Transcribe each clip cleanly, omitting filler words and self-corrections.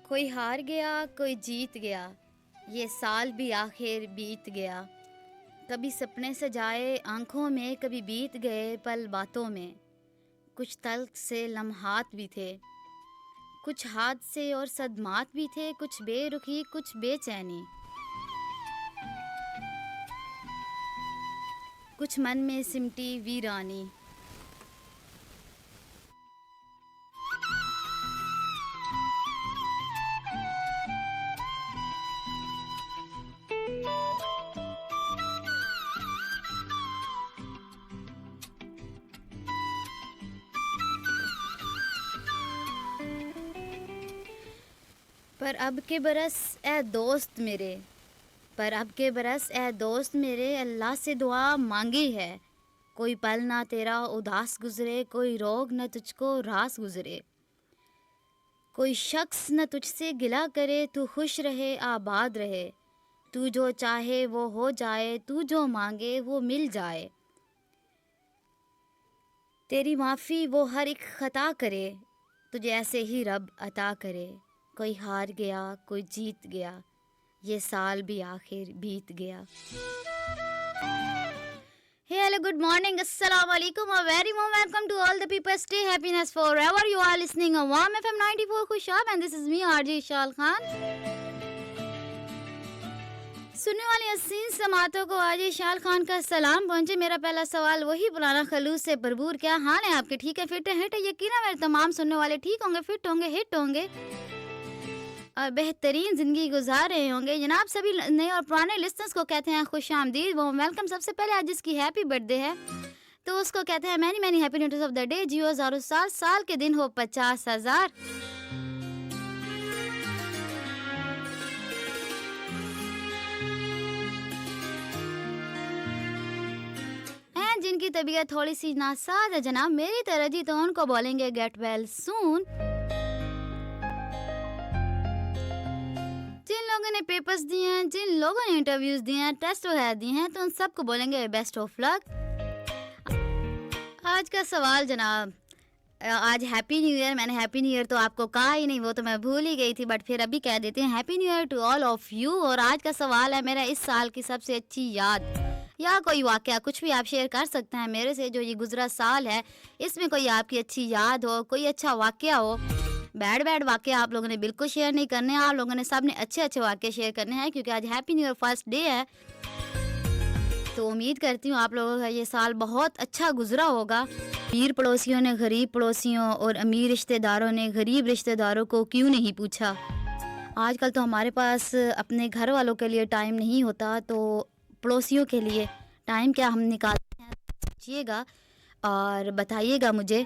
कोई हार गया कोई जीत गया, ये साल भी आखिर बीत गया। कभी सपने सजाए आंखों में, कभी बीत गए पल बातों में। कुछ तल्ख से लम्हात भी थे, कुछ हादसे और सदमात भी थे, कुछ बेरुखी कुछ बेचैनी, कुछ मन में सिमटी वीरानी। पर अब के बरस ए दोस्त मेरे, पर अब के बरस ए दोस्त मेरे, अल्लाह से दुआ मांगी है। कोई पल ना तेरा उदास गुजरे, कोई रोग न तुझको रास गुजरे, कोई शख्स न तुझसे गिला करे। तू खुश रहे आबाद रहे, तू जो चाहे वो हो जाए, तू जो मांगे वो मिल जाए। तेरी माफ़ी वो हर एक ख़ता करे, तुझे ऐसे ही रब अता करे। कोई हार गया कोई जीत गया, ये साल भी आखिर बीत गया। Hey, hello, good morning, assalamu alaikum, a very warm welcome to all the people. Stay happiness forever. You are listening on Warm FM 94 Khushab and this is me RJ Ishal Khan. सुनने वाली हसीन समातों को आज इशाल खान का सलाम पहुंचे। मेरा पहला सवाल वही पुराना खलूस से भरपूर, क्या हाल है आपके? ठीक है, फिट है, हिट है? यकीन है मेरे तमाम सुनने वाले ठीक होंगे, फिट होंगे, हिट होंगे और बेहतरीन ज़िंदगी गुजार रहे होंगे। जनाब सभी नए और पुराने लिस्टर्स को कहते हैं खुश आमदीद, वो वेलकम। सबसे पहले आज जिसकी हैप्पी बर्थडे है तो उसको कहते हैं many many happy returns of the day. जियो हज़ारों साल, साल के दिन हो 50,000। जिनकी तबीयत थोड़ी सी नासाज है जनाब मेरी तरह जी, तो उनको बोलेंगे गेट वेल सून। जिन लोगों ने पेपर्स दिए हैं, जिन लोगों ने इंटरव्यूज दिए हैं, टेस्ट वगैरह दिए हैं, तो उन सबको बोलेंगे बेस्ट ऑफ लक। आज का सवाल जनाब, आज हैप्पी न्यू ईयर। मैंने हैप्पी न्यू ईयर तो आपको कहा ही नहीं, वो तो मैं भूल ही गई थी, बट फिर अभी कह देते हैं happy new year to all of you. और आज का सवाल है मेरा इस साल की सबसे अच्छी याद या कोई वाकया, कुछ भी आप शेयर कर सकते हैं मेरे से। जो ये गुजरा साल है इसमें कोई आपकी अच्छी याद हो, कोई अच्छा वाकया हो। बैड वाकया आप लोगों ने बिल्कुल शेयर नहीं करने हैं, आप लोगों ने सबने अच्छे अच्छे वाकये शेयर करने हैं, क्योंकि आज happy new year first day है। तो उम्मीद करती हूँ आप लोगों का ये साल बहुत अच्छा गुजरा होगा। अमीर पड़ोसियों ने गरीब पड़ोसियों और अमीर रिश्तेदारों ने गरीब रिश्तेदारों को क्यों नहीं पूछा। आजकल तो हमारे पास अपने घर वालों के लिए टाइम नहीं होता, तो पड़ोसियों के लिए टाइम क्या हम निकालते हैं, पूछिएगा और बताइएगा मुझे।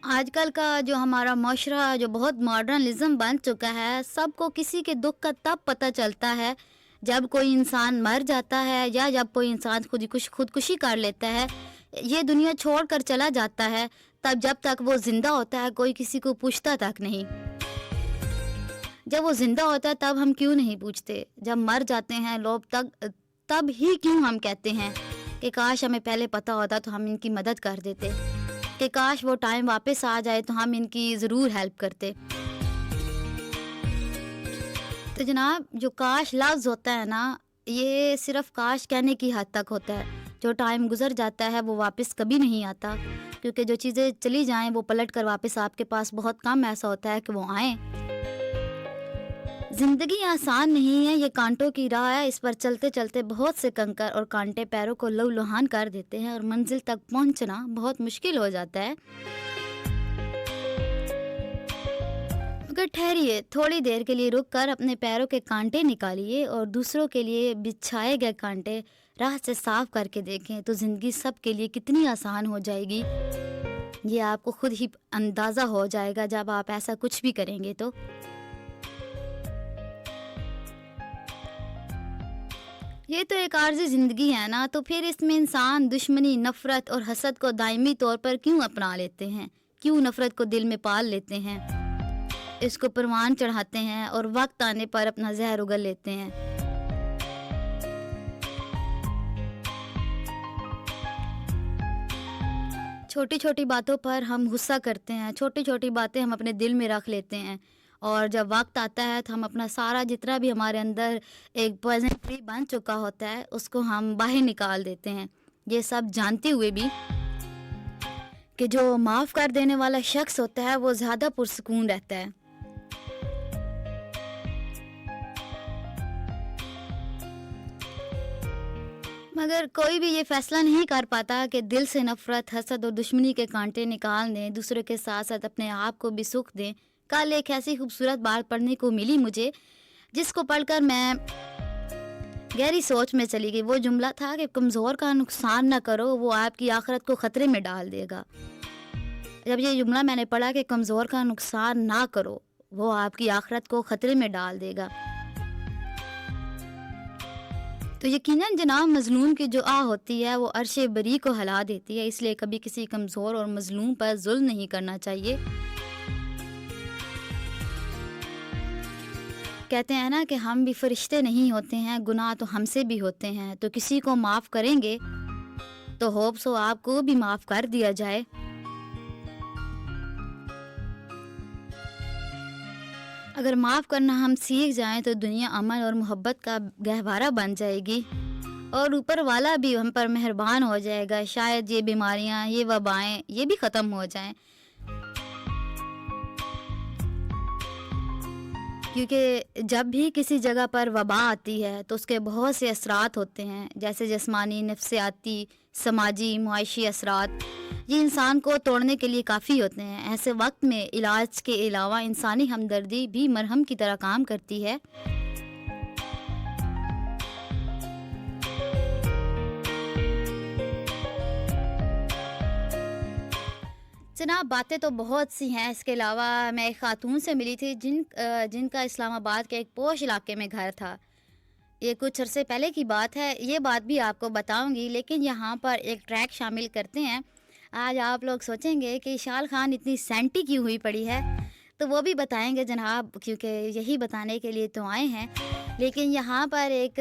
आजकल का जो हमारा माशरा जो बहुत मॉडर्निज्म बन चुका है, सबको किसी के दुख का तब पता चलता है जब कोई इंसान मर जाता है या जब कोई इंसान खुदकुशी कर लेता है, ये दुनिया छोड़कर चला जाता है। तब जब तक वो जिंदा होता है कोई किसी को पूछता तक नहीं। जब वो जिंदा होता है तब हम क्यों नहीं पूछते, जब मर जाते हैं लोग तब ही क्यों हम कहते हैं कि काश हमें पहले पता होता तो हम इनकी मदद कर देते, कि काश वो टाइम वापस आ जाए तो हम इनकी ज़रूर हेल्प करते। तो जनाब जो काश लफ्ज़ होता है ना, ये सिर्फ काश कहने की हद तक होता है। जो टाइम गुजर जाता है वो वापस कभी नहीं आता, क्योंकि जो चीज़ें चली जाएं वो पलट कर वापस आपके पास बहुत कम ऐसा होता है कि वो आएँ। ज़िंदगी आसान नहीं है, ये कांटों की राह है, इस पर चलते चलते बहुत से कंकर और कांटे पैरों को लहूलुहान कर देते हैं और मंजिल तक पहुंचना बहुत मुश्किल हो जाता है। मगर ठहरिए, थोड़ी देर के लिए रुक कर अपने पैरों के कांटे निकालिए और दूसरों के लिए बिछाए गए कांटे राह से साफ करके देखें, तो ज़िंदगी सबके लिए कितनी आसान हो जाएगी। ये आपको खुद ही अंदाज़ा हो जाएगा जब आप ऐसा कुछ भी करेंगे। तो ये तो एक आर्ज़ी ज़िंदगी है ना, तो फिर इसमें इंसान दुश्मनी, नफ़रत और हसद को दायमी तौर पर क्यों अपना लेते हैं, क्यों नफ़रत को दिल में पाल लेते हैं, इसको परवान चढ़ाते हैं और वक्त आने पर अपना जहर उगल लेते हैं। छोटी-छोटी बातों पर हम गुस्सा करते हैं, छोटी-छोटी बातें हम अपने दिल में रख लेते हैं और जब वक़्त आता है तो हम अपना सारा जितना भी हमारे अंदर एक पॉइज़न ट्री बन चुका होता है, उसको हम बाहर निकाल देते हैं। ये सब जानते हुए भी कि जो माफ़ कर देने वाला शख़्स होता है, वो ज़्यादा पुरसुकून रहता है। मगर कोई भी ये फ़ैसला नहीं कर पाता कि दिल से नफ़रत, हसद और दुश्मनी के कांटे निकाल दें, दूसरों के साथ-साथ अपने आप को भी सुख दें। कल एक ऐसी खूबसूरत बात पढ़ने को मिली मुझे, जिसको पढ़कर मैं गहरी सोच में चली गई। वो जुमला था कि कमज़ोर का नुकसान ना करो, वो आपकी आखिरत को ख़तरे में डाल देगा। जब ये जुमला मैंने पढ़ा कि कमज़ोर का नुकसान ना करो, वो आपकी आखिरत को ख़तरे में डाल देगा, तो यकीनन जनाब मज़लूम की जो आह होती है वो अर्शे बरी को हिला देती है। इसलिए कभी किसी कमज़ोर और मज़लूम पर ज़ुल्म नहीं करना चाहिए। कहते हैं ना कि हम भी फ़रिश्ते नहीं होते हैं, गुनाह तो हमसे भी होते हैं। तो किसी को माफ़ करेंगे तो होप सो आपको भी माफ़ कर दिया जाए। अगर माफ़ करना हम सीख जाएं तो दुनिया अमन और मोहब्बत का गहवारा बन जाएगी और ऊपर वाला भी हम पर मेहरबान हो जाएगा। शायद ये बीमारियां, ये वबाएं, ये भी ख़त्म हो जाएं, क्योंकि जब भी किसी जगह पर वबा आती है तो उसके बहुत से असरात होते हैं, जैसे जिस्मानी, नफ्सियाती, समाजी, मुआशी असरात। ये इंसान को तोड़ने के लिए काफ़ी होते हैं। ऐसे वक्त में इलाज के अलावा इंसानी हमदर्दी भी मरहम की तरह काम करती है। जनाब बातें तो बहुत सी हैं। इसके अलावा मैं एक ख़ातून से मिली थी जिनका इस्लामाबाद के एक पोश इलाके में घर था। ये कुछ अरसे पहले की बात है, ये बात भी आपको बताऊंगी, लेकिन यहाँ पर एक ट्रैक शामिल करते हैं। आज आप लोग सोचेंगे कि शाल खान इतनी सेंटी क्यों हुई पड़ी है, तो वो भी बताएंगे जनाब, क्योंकि यही बताने के लिए तो आए हैं। लेकिन यहाँ पर एक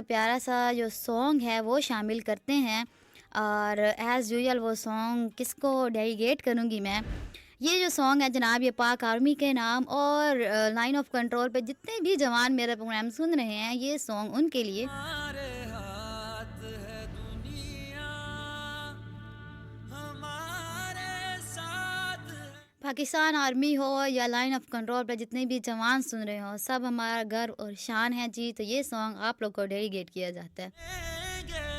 प्यारा सा जो सॉन्ग है वो शामिल करते हैं और एज़ यूजुअल वो सॉन्ग किसको डेडिकेट करूँगी मैं। ये जो सॉन्ग है जनाब, ये पाक आर्मी के नाम और लाइन ऑफ कंट्रोल पे जितने भी जवान मेरा प्रोग्राम सुन रहे हैं, ये सॉन्ग उनके लिए। हमारे हाथ है दुनिया, हमारे साथ है। पाकिस्तान आर्मी हो या लाइन ऑफ कंट्रोल पे जितने भी जवान सुन रहे हो, सब हमारा गर्व और शान है जी। तो ये सॉन्ग आप लोग को डेडिकेट किया जाता है। लेंगे